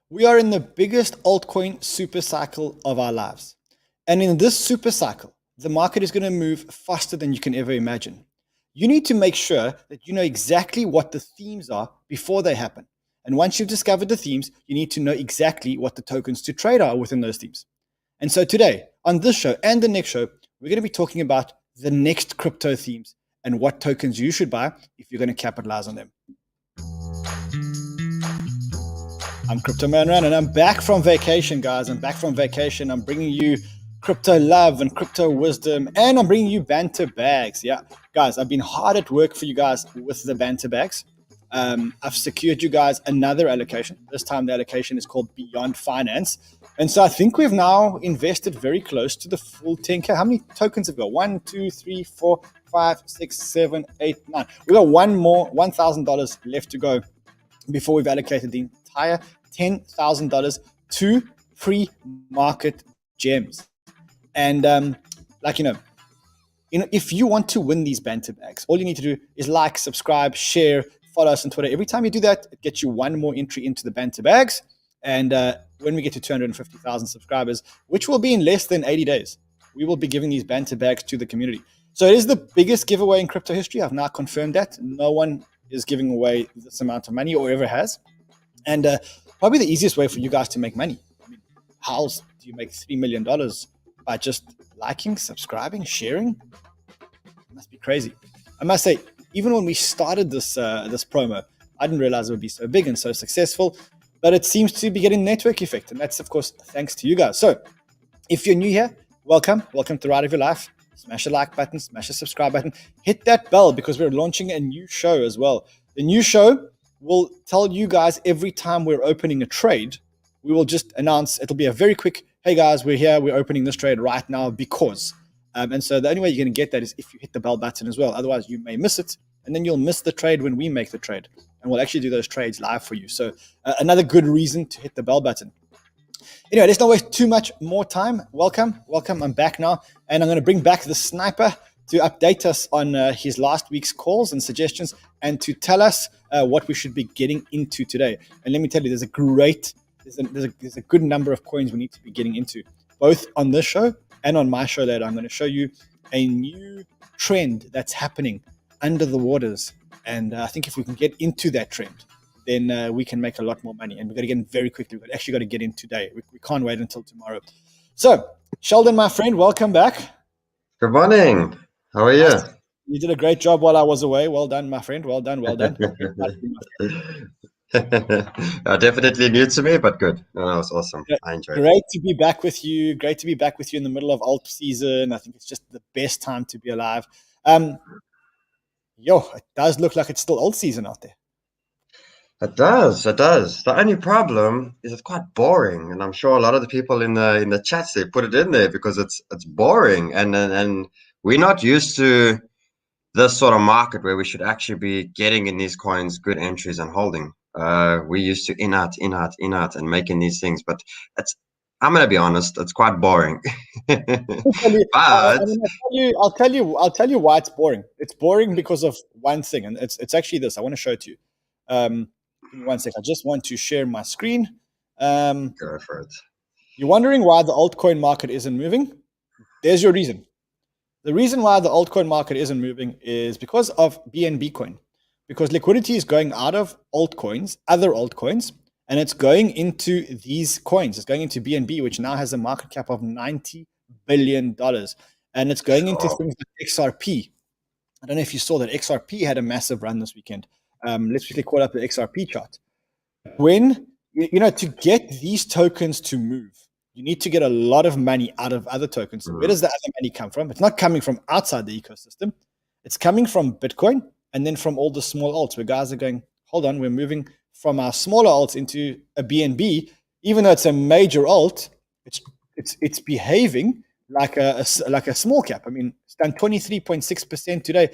We are in the biggest altcoin super cycle of our lives. And in this super cycle, the market is going to move faster than you can ever imagine. You need to make sure that you know exactly what the themes are before they happen. And once you've discovered the themes, you need to know exactly what the tokens to trade are within those themes. And so today, on this show and the next show, we're going to be talking about the next crypto themes and what tokens you should buy if you're going to capitalize on them. I'm Crypto Man Ran, and I'm back from vacation, guys. I'm back from vacation. I'm bringing you crypto love and crypto wisdom, and I'm bringing you Banter bags. Yeah, guys, I've been hard at work for you guys with the Banter bags. I've secured you guys another allocation. This time the allocation is called Beyond Finance. And so I think we've now invested very close to the full 10K. How many tokens have we got? 1, 2, 3, 4, 5, 6, 7, 8, 9. We've got one more $1,000 left to go before we've allocated the entire $10,000 to pre-market gems. And if you want to win these Banter bags, all you need to do is like, subscribe, share, follow us on Twitter. Every time you do that, it gets you one more entry into the Banter bags. And when we get to 250,000 subscribers, which will be in less than 80 days, we will be giving these Banter bags to the community. So it is the biggest giveaway in crypto history. I've now confirmed that. No one is giving away this amount of money or ever has. And probably the easiest way for you guys to make money. I mean, how else do you make $3 million? By just liking, subscribing, sharing? It must be crazy. I must say, even when we started this promo, I didn't realize it would be so big and so successful, but it seems to be getting network effect. And that's, of course, thanks to you guys. So if you're new here, welcome. Welcome to Ride of Your Life. Smash the like button, smash the subscribe button, hit that bell because we're launching a new show as well. The new show will tell you guys every time we're opening a trade. We will just announce, it'll be a very quick, hey guys, we're here, we're opening this trade right now because. And so the only way you're going to get that is if you hit the bell button as well. Otherwise, you may miss it, and then you'll miss the trade when we make the trade. And we'll actually do those trades live for you. So another good reason to hit the bell button. Anyway, let's not waste too much more time. Welcome. I'm back now. And I'm going to bring back the sniper to update us on his last week's calls and suggestions and to tell us what we should be getting into today. And let me tell you, there's a good number of coins we need to be getting into, both on this show and on my show later. I'm going to show you a new trend that's happening under the waters. And I think if we can get into that trend, then we can make a lot more money. And we've got to get in very quickly. We've actually got to get in today. We can't wait until tomorrow. So, Sheldon, my friend, welcome back. Good morning. How are you? You did a great job while I was away. Well done, my friend. Well done. Definitely new to me, but good. No, that was awesome. Yeah, I enjoyed it. Great to be back with you. Great to be back with you in the middle of alt season. I think it's just the best time to be alive. It does look like it's still alt season out there. It does. The only problem is it's quite boring, and I'm sure a lot of the people in the chats they put it in there because it's boring, and we're not used to this sort of market where we should actually be getting in these coins good entries and holding. We used to in out and making these things, but I'm gonna be honest, it's quite boring. I'll tell you why it's boring. It's boring because of one thing, and it's actually this. I want to show it to you. Give me 1 second. I just want to share my screen. Go for it. You're wondering why the altcoin market isn't moving? There's your reason. The reason why the altcoin market isn't moving is because of BNB coin. Because liquidity is going out of altcoins, other altcoins, and it's going into these coins. It's going into BNB, which now has a market cap of $90 billion. And it's going into things like XRP. I don't know if you saw that XRP had a massive run this weekend. Let's quickly call up the XRP chart. When, to get these tokens to move, you need to get a lot of money out of other tokens. So where does the other money come from? It's not coming from outside the ecosystem. It's coming from Bitcoin and then from all the small alts where guys are going, hold on, we're moving from our smaller alts into a BNB. Even though it's a major alt, it's behaving like a small cap. I mean, it's done 23.6% today.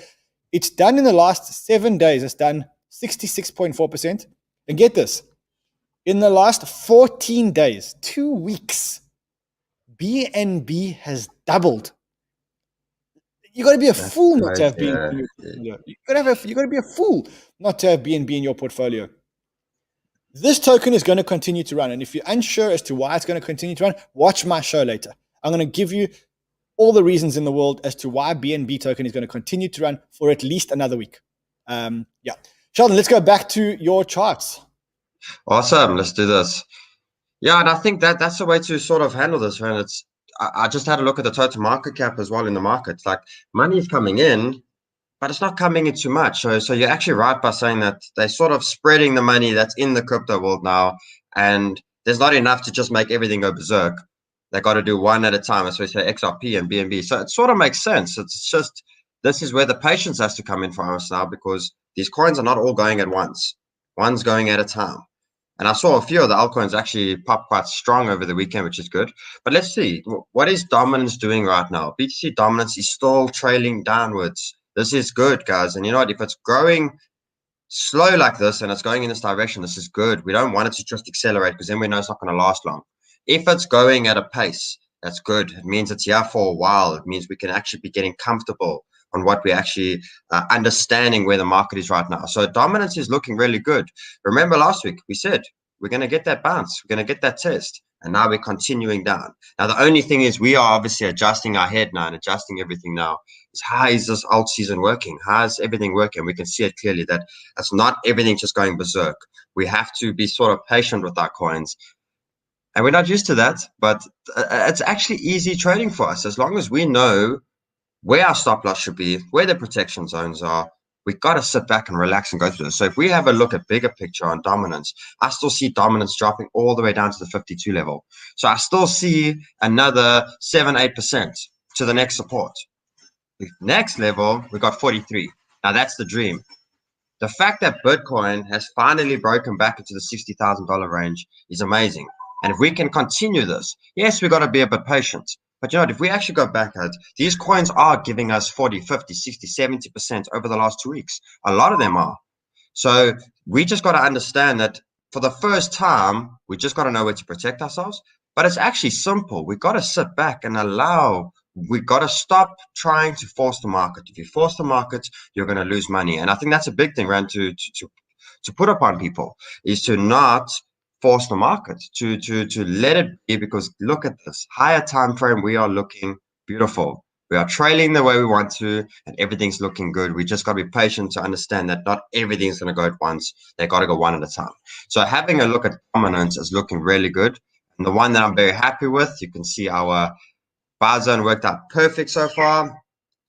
It's done in the last 7 days. It's done 66.4%. And get this, in the last 14 days, 2 weeks, BNB has doubled. You got to be a fool not to have BNB in your portfolio. You got to be a fool not to have BNB in your portfolio. This token is going to continue to run. And if you're unsure as to why it's going to continue to run, watch my show later. I'm going to give you all the reasons in the world as to why BNB token is going to continue to run for at least another week. Yeah. Sheldon, let's go back to your charts. Awesome. Let's do this. Yeah, and I think that's the way to sort of handle this, man. I just had a look at the total market cap as well in the market. Like, money is coming in, but it's not coming in too much. So you're actually right by saying that they're sort of spreading the money that's in the crypto world now, and there's not enough to just make everything go berserk. They got to do one at a time, as we say, XRP and BNB. So it sort of makes sense. It's just, this is where the patience has to come in for us now, because these coins are not all going at once. One's going at a time. And I saw a few of the altcoins actually pop quite strong over the weekend, which is good. But let's see, what is dominance doing right now? BTC dominance is still trailing downwards. This is good, guys. And you know what? If it's growing slow like this and it's going in this direction, this is good. We don't want it to just accelerate, because then we know it's not going to last long. If it's going at a pace, that's good. It means it's here for a while. It means we can actually be getting comfortable on what we're actually understanding where the market is right now. So dominance is looking really good. Remember last week, we said we're going to get that bounce. We're going to get that test. And now we're continuing down. Now, the only thing is we are obviously adjusting our head now and adjusting everything now. Is how is this alt season working? How is everything working? We can see it clearly that it's not everything just going berserk. We have to be sort of patient with our coins. And we're not used to that, but it's actually easy trading for us. As long as we know where our stop loss should be, where the protection zones are, we got to sit back and relax and go through this. So if we have a look at bigger picture on dominance, I still see dominance dropping all the way down to the 52 level. So I still see another 7-8% to the next support. The next level, we got 43. Now that's the dream. The fact that Bitcoin has finally broken back into the $60,000 range is amazing. And if we can continue this, yes, we got to be a bit patient. But you know what, if we actually go back at these coins are giving us 40, 50, 60, 70% over the last 2 weeks. A lot of them are. So we just got to understand that for the first time, we just got to know where to protect ourselves. But it's actually simple. We got to sit back and we got to stop trying to force the market. If you force the market, you're going to lose money. And I think that's a big thing, Rand, to put upon people, is to not force the market, to let it be, because look at this higher time frame. We are looking beautiful. We are trailing the way we want to, and everything's looking good. We just got to be patient to understand that not everything's going to go at once. They got to go one at a time. So having a look at dominance is looking really good. And the one that I'm very happy with, you can see our buy zone worked out perfect so far.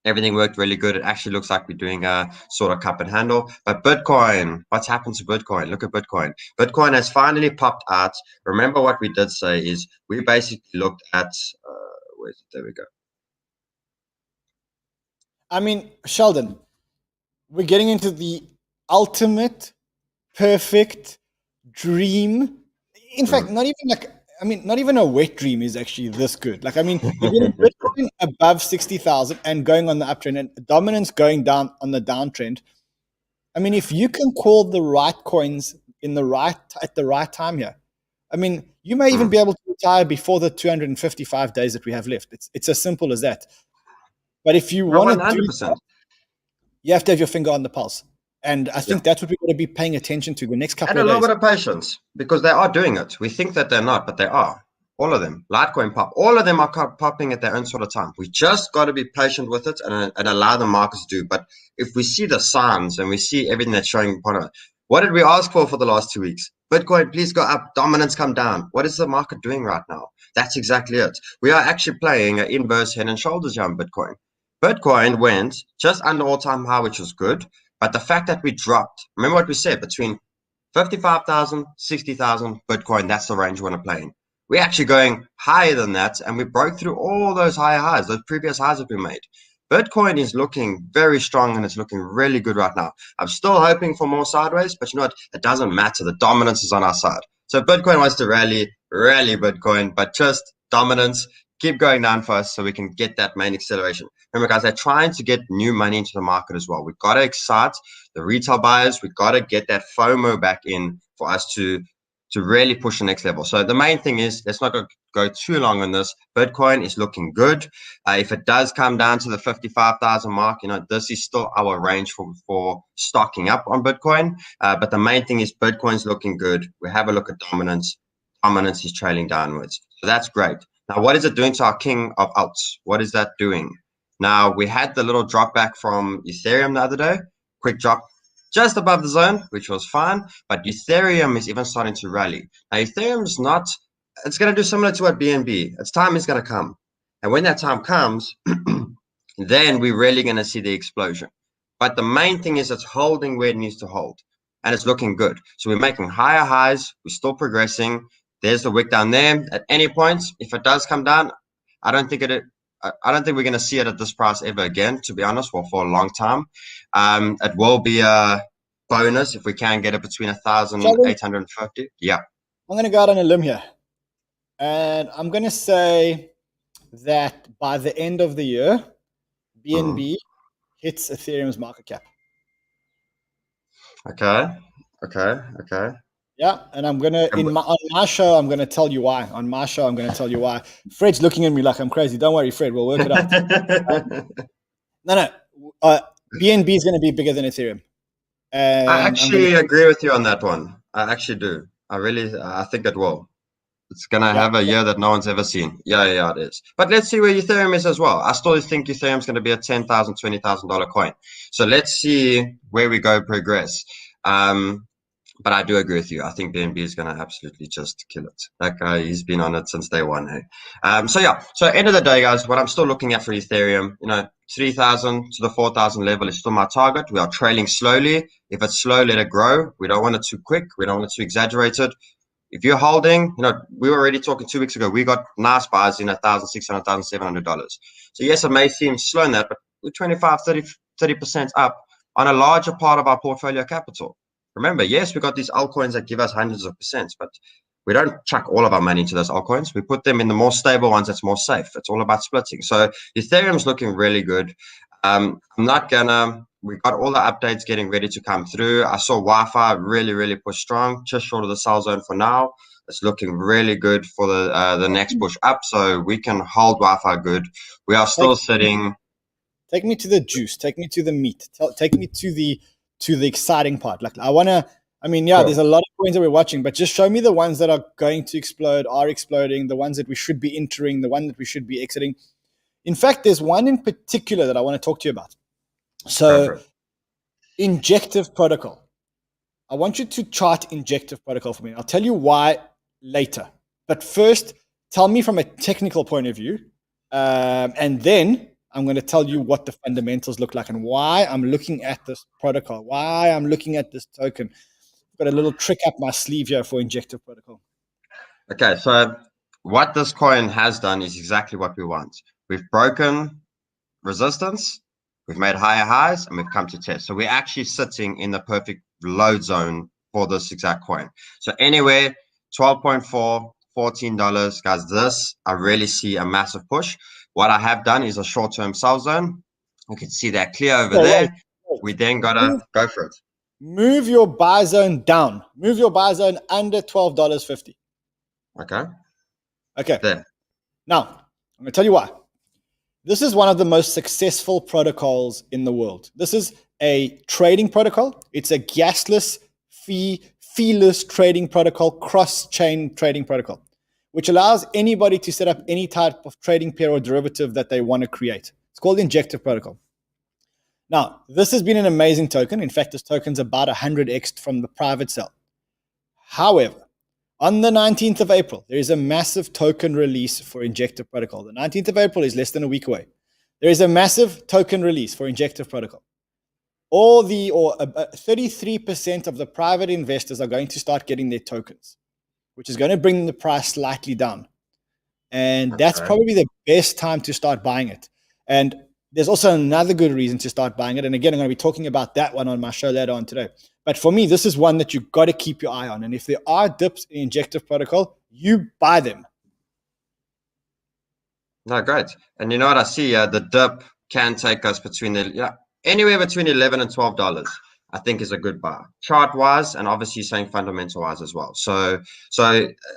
Everything worked really good. It actually looks like we're doing a sort of cup and handle. But Bitcoin, what's happened to Bitcoin? Look at Bitcoin. Bitcoin has finally popped out. Remember what we did say is we basically looked at, there we go. I mean, Sheldon, we're getting into the ultimate, perfect dream. In fact, not even a wet dream is actually this good. Like, I mean, you're getting Bitcoin above 60,000 and going on the uptrend, and dominance going down on the downtrend. I mean, if you can call the right coins at the right time here, I mean, you may even be able to retire before the 255 days that we have left. It's as simple as that. But if you want to do that, you have to have your finger on the pulse. And I think that's what we're going to be paying attention to the next couple of days. And a little bit of patience, because they are doing it. We think that they're not, but they are. All of them. Litecoin pop. All of them are popping at their own sort of time. We just got to be patient with it and allow the markets to do. But if we see the signs and we see everything that's showing upon it, what did we ask for the last 2 weeks? Bitcoin, please go up. Dominance come down. What is the market doing right now? That's exactly it. We are actually playing an inverse head and shoulders on Bitcoin. Bitcoin went just under all-time high, which was good. But the fact that we dropped, remember what we said, between 55,000, 60,000 Bitcoin, that's the range we want to play in. We're actually going higher than that, and we broke through all those higher highs, those previous highs that we made. Bitcoin is looking very strong, and it's looking really good right now. I'm still hoping for more sideways, but you know what? It doesn't matter. The dominance is on our side. So Bitcoin wants to rally Bitcoin, but just dominance, keep going down for us so we can get that main acceleration. Remember, guys, they're trying to get new money into the market as well. We've got to excite the retail buyers. We've got to get that FOMO back in for us to to really push the next level. So the main thing is, let's not go too long on this. Bitcoin is looking good. If it does come down to the 55,000 mark, this is still our range for stocking up on Bitcoin. But the main thing is Bitcoin's looking good. We have a look at dominance. Dominance is trailing downwards. So that's great. Now, what is it doing to our king of alts? What is that doing? Now, we had the little drop back from Ethereum the other day. Quick drop just above the zone, which was fine, but Ethereum is even starting to rally. Now, Ethereum's not, it's going to do similar to what BNB. Its time is going to come. And when that time comes, then we're really going to see the explosion. But the main thing is it's holding where it needs to hold, and it's looking good. So we're making higher highs. We're still progressing. There's the wick down there. At any point, if it does come down, I don't think we're going to see it at this price ever again, to be honest, for a long time. It will be a bonus if we can get it between 1,850. Yeah. I'm going to go out on a limb here. And I'm going to say that by the end of the year, BNB hits Ethereum's market cap. Okay. Yeah, and I'm gonna on my show I'm gonna tell you why. On my show I'm gonna tell you why. Fred's looking at me like I'm crazy. Don't worry, Fred. We'll work it out. No. BNB is gonna be bigger than Ethereum. And I actually agree with you on that one. I actually do. I think it will. It's gonna have a year that no one's ever seen. Yeah, it is. But let's see where Ethereum is as well. I still think Ethereum's gonna be a $10,000, $20,000 coin. So let's see where we go progress. But I do agree with you. I think BNB is going to absolutely just kill it. That guy, he's been on it since day one. Hey? So end of the day, guys, what I'm still looking at for Ethereum, 3,000 to the 4,000 level is still my target. We are trailing slowly. If it's slow, let it grow. We don't want it too quick. We don't want it too exaggerated. If you're holding, we were already talking 2 weeks ago. We got nice buys in $1,600, $1,700. So yes, it may seem slow in that, but we're 25, 30% up on a larger part of our portfolio capital. Remember, yes, we got these altcoins that give us hundreds of percents, but we don't chuck all of our money into those altcoins. We put them in the more stable ones that's more safe. It's all about splitting. So Ethereum's looking really good. We got all the updates getting ready to come through. I saw Wi-Fi really, really push strong, just short of the sell zone for now. It's looking really good for the next push up. So we can hold Wi-Fi good. We are still sitting. Take me to the juice. Take me to the meat. Take me to the exciting part. There's a lot of coins that we're watching, but just show me the ones that are going to explode, are exploding, the ones that we should be entering, the one that we should be exiting. In fact, there's one in particular that I want to talk to you about. So Injective protocol. I want you to chart Injective protocol for me. I'll tell you why later. But first, tell me from a technical point of view, and then I'm going to tell you what the fundamentals look like and why I'm looking at this protocol, why I'm looking at this token. I've got a little trick up my sleeve here for Injective protocol. Okay, so what this coin has done is exactly what we want. We've broken resistance, we've made higher highs, and we've come to test. So we're actually sitting in the perfect load zone for this exact coin. So anywhere, 12.4, $14, guys, this, I really see a massive push. What I have done is a short-term sell zone. You can see that clear over there. We then got to go for it. Move your buy zone down. Move your buy zone under $12.50. Okay. There. Now, I'm going to tell you why. This is one of the most successful protocols in the world. This is a trading protocol. It's a gasless, feeless trading protocol, cross-chain trading protocol, which allows anybody to set up any type of trading pair or derivative that they want to create. It's called Injective protocol. Now, this has been an amazing token. In fact, this token's about 100x from the private sale. However, on the 19th of April, there is a massive token release for Injective protocol. The 19th of April is less than a week away. There is a massive token release for Injective protocol. 33% of the private investors are going to start getting their tokens, which is going to bring the price slightly down. And that's probably the best time to start buying it. And there's also another good reason to start buying it. And again, I'm going to be talking about that one on my show later on today. But for me, this is one that you've got to keep your eye on. And if there are dips in Injective protocol, you buy them. No, great. And you know what I see? The dip can take us anywhere between $11 and $12. I think is a good buy, chart wise, and obviously saying fundamental wise as well. So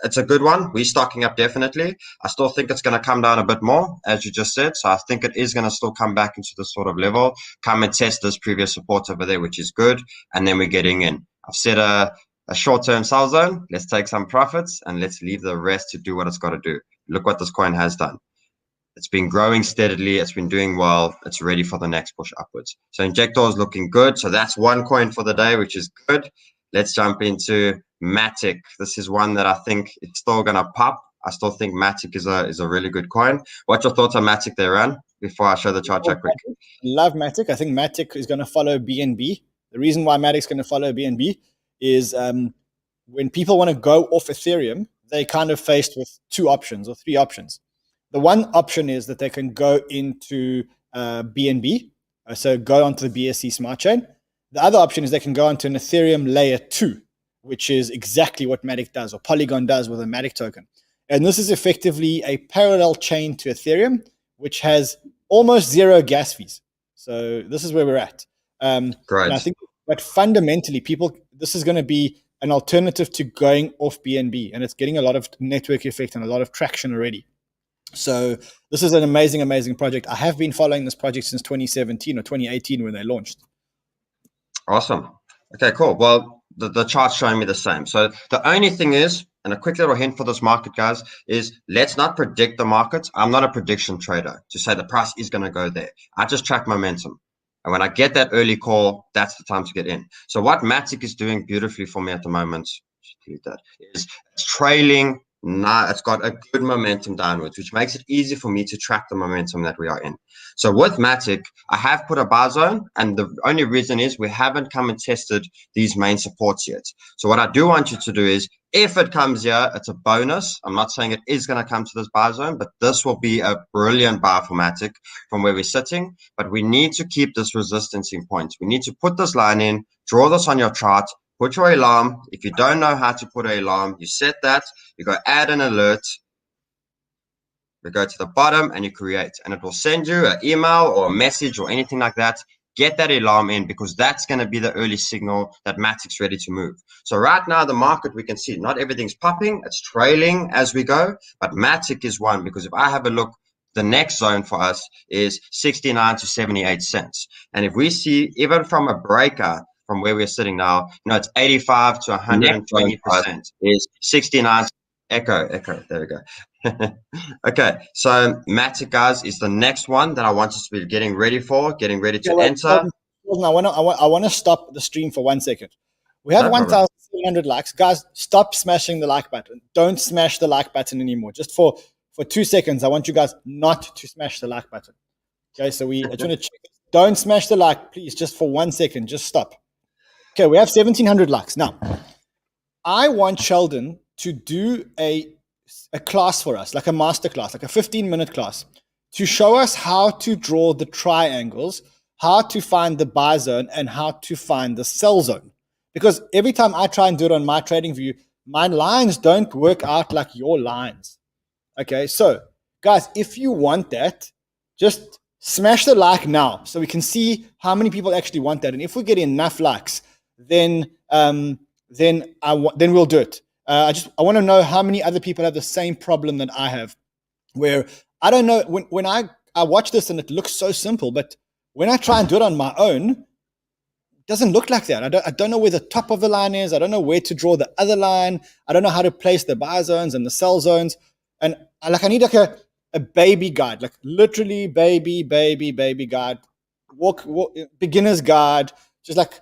it's a good one. We're stocking up definitely. I still think it's going to come down a bit more, as you just said. So I think it is going to still come back into this sort of level, come and test this previous support over there, which is good. And then we're getting in. I've set a short-term sell zone. Let's take some profits and let's leave the rest to do what it's got to do. Look what this coin has done. It's been growing steadily. It's been doing well. It's ready for the next push upwards. So Injector is looking good. So that's one coin for the day, which is good. Let's jump into MATIC. This is one that I think it's still going to pop. I still think MATIC is a really good coin. What's your thoughts on MATIC there, Ran? Before I show the chart quick. Love MATIC. I think MATIC is going to follow BNB. The reason why MATIC is going to follow BNB is when people want to go off Ethereum, they kind of faced with two options or three options. The one option is that they can go into BNB, so go onto the BSC smart chain. The other option is they can go onto an Ethereum layer 2, which is exactly what MATIC does, or Polygon does with a MATIC token. And this is effectively a parallel chain to Ethereum, which has almost zero gas fees. So this is where we're at. Great. And I think that fundamentally, this is going to be an alternative to going off BNB, and it's getting a lot of network effect and a lot of traction already. So this is an amazing, amazing project. I have been following this project since 2017 or 2018 when they launched. Awesome. Okay, cool. Well, the chart's showing me the same. So the only thing is, and a quick little hint for this market, guys, is let's not predict the markets. I'm not a prediction trader to say the price is going to go there. I just track momentum. And when I get that early call, that's the time to get in. So what MATIC is doing beautifully for me at the moment, is it's trailing. Now it's got a good momentum downwards, which makes it easy for me to track the momentum that we are in. So with MATIC, I have put a buy zone, and the only reason is we haven't come and tested these main supports yet. So what I do want you to do is, if it comes here, it's a bonus. I'm not saying it is going to come to this buy zone, but this will be a brilliant buy for MATIC from where we're sitting. But we need to keep this resistance in points. We need to put this line in, draw this on your chart, put your alarm. If you don't know how to put an alarm, you set that, you go add an alert, we go to the bottom and you create, and it will send you an email or a message or anything like that. Get that alarm in, because that's going to be the early signal that MATIC's ready to move. So right now, the market, we can see not everything's popping. It's trailing as we go, but MATIC is one, because if I have a look, the next zone for us is 69 to 78 cents. And if we see, even from a breakout, from where we're sitting now, it's 85 to 120% is 69. Echo, there we go. Okay, so MATIC, guys, is the next one that I want us to be getting ready to enter. I want to stop the stream for 1 second. We have 1,700 likes. Guys, stop smashing the like button. Don't smash the like button anymore. Just for 2 seconds, I want you guys not to smash the like button. Okay, so I just want to check. Don't smash the like, please, just for 1 second. Just stop. Okay, we have 1,700 likes. Now, I want Sheldon to do a class for us, like a master class, like a 15-minute class, to show us how to draw the triangles, how to find the buy zone, and how to find the sell zone. Because every time I try and do it on my trading view, my lines don't work out like your lines. Okay, so guys, if you want that, just smash the like now so we can see how many people actually want that. And if we get enough likes, then we'll do it. I want to know how many other people have the same problem that I have, where I don't know, when I watch this and it looks so simple, but when I try and do it on my own, it doesn't look like that. I don't know where the top of the line is. I don't know where to draw the other line. I don't know how to place the buy zones and the sell zones. And I need like a baby guide, like literally baby guide, walk beginner's guide, just like,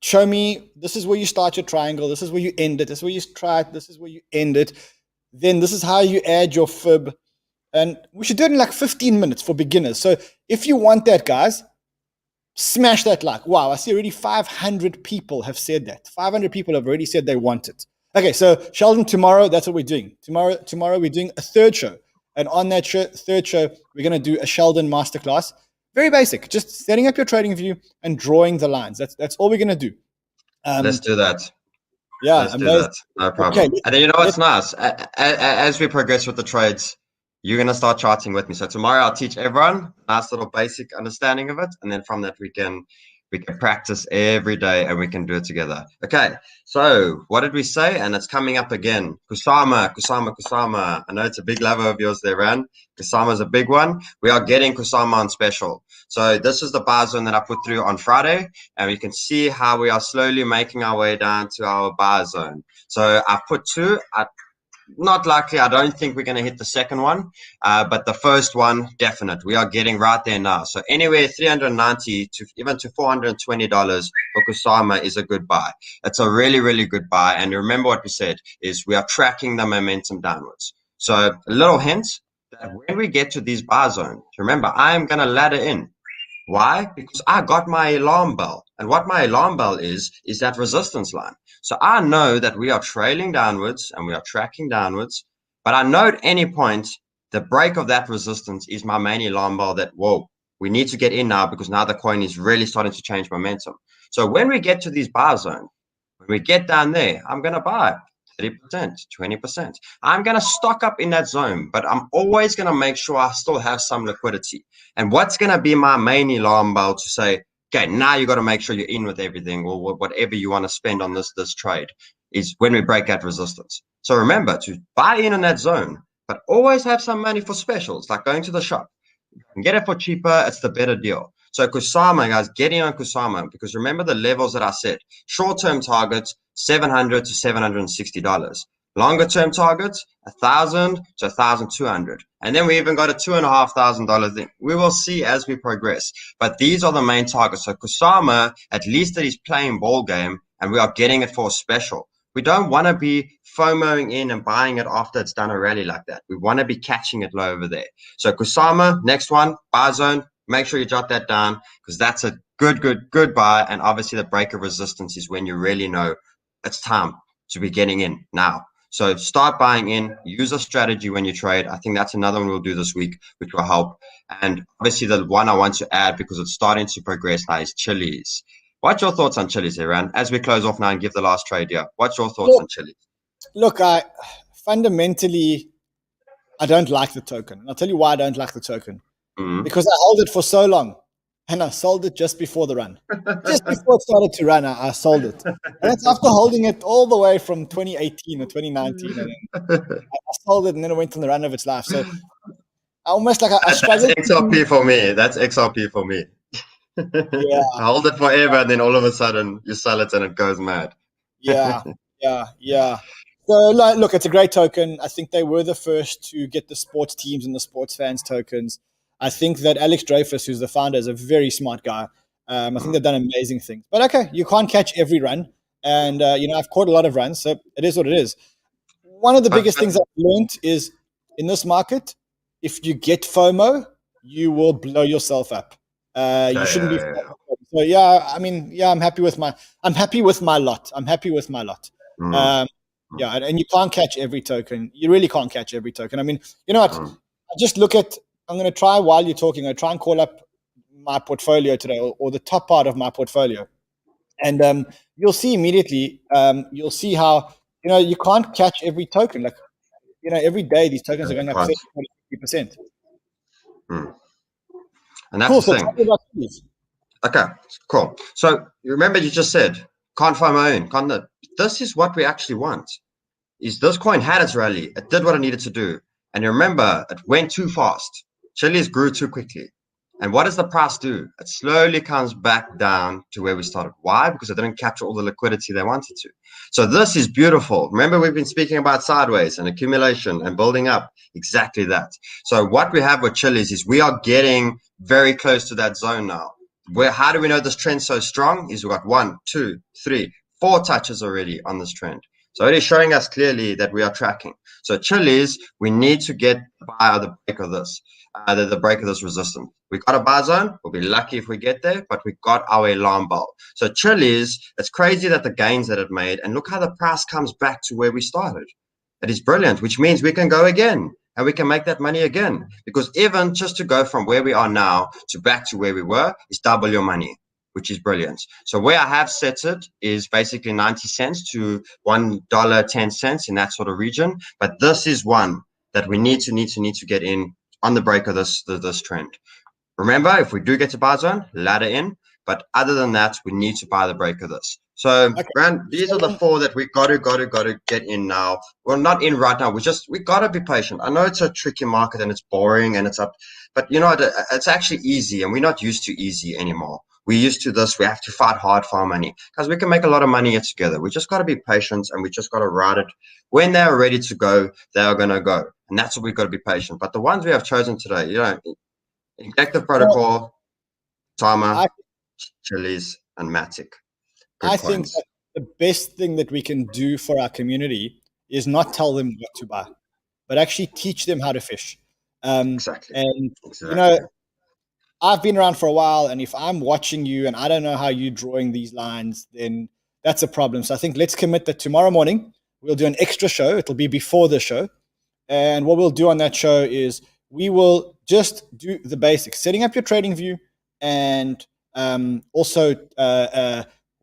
show me, this is where you start your triangle, this is where you end it, this is where you try it, this is where you end it, then this is how you add your fib. And we should do it in like 15 minutes for beginners. So if you want that, guys, smash that like. Wow, I see already 500 people have said that. 500 people have already said they want it. Okay, so Sheldon, tomorrow, that's what we're doing. Tomorrow we're doing a third show. And on that third show, we're going to do a Sheldon masterclass. Very basic, just setting up your trading view and drawing the lines. That's all we're going to do. Let's do that. Yeah, let's do that. No problem. Okay. And then what's nice? As we progress with the trades, you're going to start charting with me. So tomorrow I'll teach everyone a nice little basic understanding of it. And then from that, we can We can practice every day and we can do it together. Okay, so what did we say? And it's coming up again. Kusama, Kusama, Kusama. I know it's a big lover of yours there, Ran. Kusama is a big one. We are getting Kusama on special. So this is the buy zone that I put through on Friday, and we can see how we are slowly making our way down to our buy zone. So I put two. Not likely. I don't think we're going to hit the second one, but the first one, definite. We are getting right there now. So anywhere $390 to even to $420 for Kusama is a good buy. It's a really, really good buy. And remember what we said is we are tracking the momentum downwards. So a little hint that when we get to these buy zones, remember, I am going to ladder in. Why? Because I got my alarm bell. And what my alarm bell is that resistance line. So I know that we are trailing downwards and we are tracking downwards. But I know at any point, the break of that resistance is my main alarm bell that, whoa, we need to get in now because now the coin is really starting to change momentum. So when we get to these buy zones, when we get down there, I'm going to buy 30%, 20%. I'm going to stock up in that zone, but I'm always going to make sure I still have some liquidity. And what's going to be my main alarm bell to say, okay, now you got to make sure you're in with everything or whatever you want to spend on this trade is when we break that resistance. So remember to buy in that zone, but always have some money for specials, like going to the shop. You can get it for cheaper. It's the better deal. So Kusama, guys, get in on Kusama because remember the levels that I said. Short-term targets, $700 to $760. Longer-term targets, $1,000 to $1,200. And then we even got a $2,500 thing. We will see as we progress. But these are the main targets. So Kusama, at least that he's playing ball game, and we are getting it for a special. We don't want to be FOMOing in and buying it after it's done a rally like that. We want to be catching it low over there. So Kusama, next one, buy zone. Make sure you jot that down because that's a good buy. And obviously the break of resistance is when you really know it's time to be getting in now. So start buying in, use a strategy when you trade. I think that's another one we'll do this week, which will help. And obviously the one I want to add because it's starting to progress now is Chiliz. What's your thoughts on Chiliz, Iran? As we close off now and give the last trade here, what's your thoughts on Chiliz? Look, I fundamentally don't like the token. And I'll tell you why I don't like the token. Because I held it for so long and I sold it just before the run. Just before it started to run, I sold it. And that's after holding it all the way from 2018 or 2019. And I sold it and then it went on the run of its life. So I almost like I struggled. That's XRP for me. That's XRP for me. Yeah. I hold it forever and then all of a sudden you sell it and it goes mad. Yeah. So look, it's a great token. I think they were the first to get the sports teams and the sports fans tokens. I think that Alex Dreyfus, who's the founder, is a very smart guy. I think they've done amazing things. But okay, you can't catch every run. And, I've caught a lot of runs, so it is what it is. One of the biggest things I've learned is in this market, if you get FOMO, you will blow yourself up. You shouldn't be. So I'm happy with my lot. And you can't catch every token. You really can't catch every token. I mean, you know what? I just look at. I'm going to try while you're talking. I try and call up my portfolio today, or the top part of my portfolio, and you'll see immediately. You'll see how you can't catch every token. Like every day these tokens are going up 50%. And that's the thing. Okay, cool. So remember, you just said can't find my own. This is what we actually want. Is this coin had its rally? It did what it needed to do, and you remember it went too fast. Chiliz grew too quickly. And what does the price do? It slowly comes back down to where we started. Why? Because it didn't capture all the liquidity they wanted to. So this is beautiful. Remember, we've been speaking about sideways and accumulation and building up. Exactly that. So what we have with Chiliz is we are getting very close to that zone now. How do we know this trend's so strong? Is we've got 1, 2, 3, 4 touches already on this trend. So it is showing us clearly that we are tracking. So Chiliz, we need to get by the break of this. The break of this resistance. We got a buy zone. We'll be lucky if we get there, but we got our alarm bell. So Chiliz, it's crazy that the gains that it made, and look how the price comes back to where we started. It is brilliant, which means we can go again and we can make that money again. Because even just to go from where we are now to back to where we were is double your money, which is brilliant. So where I have set it is basically 90 cents to $1.10 in that sort of region. But this is one that we need to get in on the break of this trend. Remember, if we do get to buy zone, ladder in. But other than that, we need to buy the break of this. So, Rand, these are the 4 that we got to get in now. Well, not in right now. We got to be patient. I know it's a tricky market and it's boring and it's up, but you know, it's actually easy, and we're not used to easy anymore. We're used to this. We have to fight hard for our money because we can make a lot of money here together. We just got to be patient, and we just got to ride it. When they're ready to go, they are going to go. And that's what we've got to be patient. But the ones we have chosen today, you know, Injective Protocol, Kusama, Chiliz, and MATIC. I think that the best thing that we can do for our community is not tell them what to buy, but actually teach them how to fish. Exactly. And, you know, I've been around for a while, and if I'm watching you and I don't know how you're drawing these lines, then that's a problem. So I think let's commit that tomorrow morning we'll do an extra show. It'll be before the show. And what we'll do on that show is we will just do the basics, setting up your trading view, and also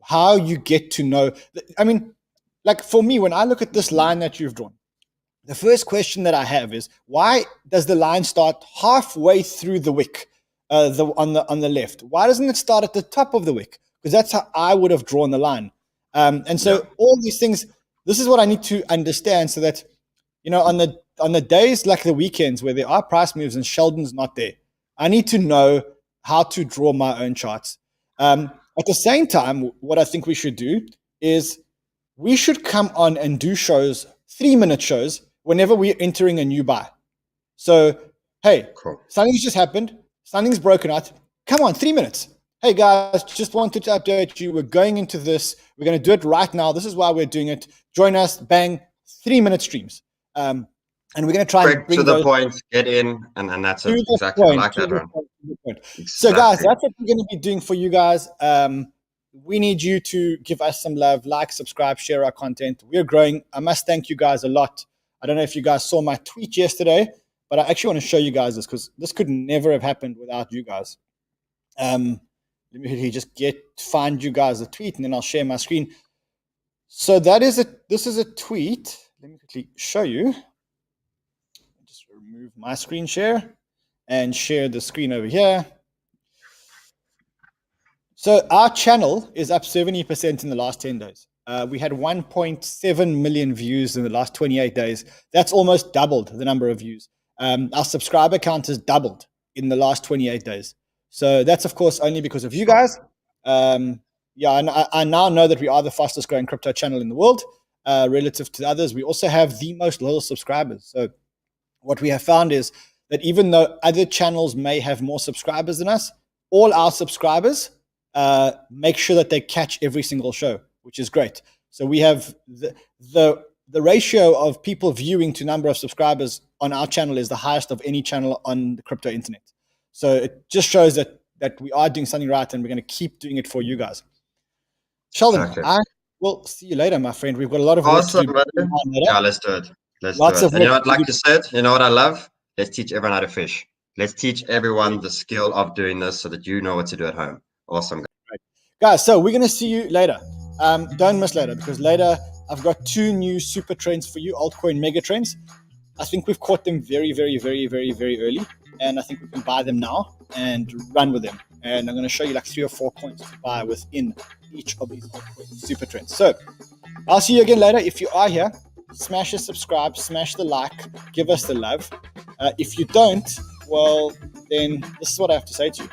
how you get to know. I mean, like for me, when I look at this line that you've drawn, the first question that I have is, why does the line start halfway through the wick? On the left, why doesn't it start at the top of the wick? Because that's how I would have drawn the line. And so all these things, this is what I need to understand, so that, you know, on the days like the weekends where there are price moves and Sheldon's not there, I need to know how to draw my own charts. At the same time, what I think we should do is we should come on and do shows, 3-minute shows, whenever we're entering a new buy. So, hey, something's just happened. Something's broken out. Come on, 3 minutes. Hey guys, just wanted to update you. We're going into this. We're going to do it right now. This is why we're doing it. Join us. Bang. 3-minute streams. And we're going to try and bring to the point, get in, and that's it. Exactly. I like that one. Exactly. So guys, that's what we're going to be doing for you guys. We need you to give us some love, like, subscribe, share our content. We're growing. I must thank you guys a lot. I don't know if you guys saw my tweet yesterday, but I actually want to show you guys this, because this could never have happened without you guys. Let me just find you guys a tweet, and then I'll share my screen. So this is a tweet. Let me quickly show you. Just remove my screen share and share the screen over here. So our channel is up 70% in the last 10 days. We had 1.7 million views in the last 28 days. That's almost doubled the number of views. Our subscriber count has doubled in the last 28 days. So that's, of course, only because of you guys. And I now know that we are the fastest growing crypto channel in the world relative to the others. We also have the most loyal subscribers. So what we have found is that even though other channels may have more subscribers than us, all our subscribers make sure that they catch every single show, which is great. So we have the ratio of people viewing to number of subscribers on our channel is the highest of any channel on the crypto internet. So it just shows that we are doing something right, and we're going to keep doing it for you guys. Sheldon, I will see you later, my friend. We've got a lot of work to do. Yeah, let's do it. Let's do it. And you know what, like you said, you know what I love? Let's teach everyone how to fish. Let's teach everyone the skill of doing this so that you know what to do at home. Awesome. Right. Guys, so we're going to see you later. Don't miss later, because later I've got 2 new super trends for you, altcoin mega trends. I think we've caught them very, very, very, very, very early. And I think we can buy them now and run with them. And I'm going to show you like 3 or 4 coins to buy within each of these altcoin super trends. So I'll see you again later. If you are here, smash the subscribe, smash the like, give us the love. If you don't, well, then this is what I have to say to you.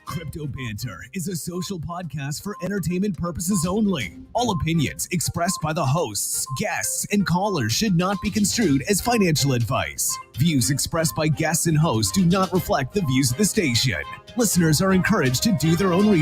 Crypto Banter is a social podcast for entertainment purposes only. All opinions expressed by the hosts, guests, and callers should not be construed as financial advice. Views expressed by guests and hosts do not reflect the views of the station. Listeners are encouraged to do their own research.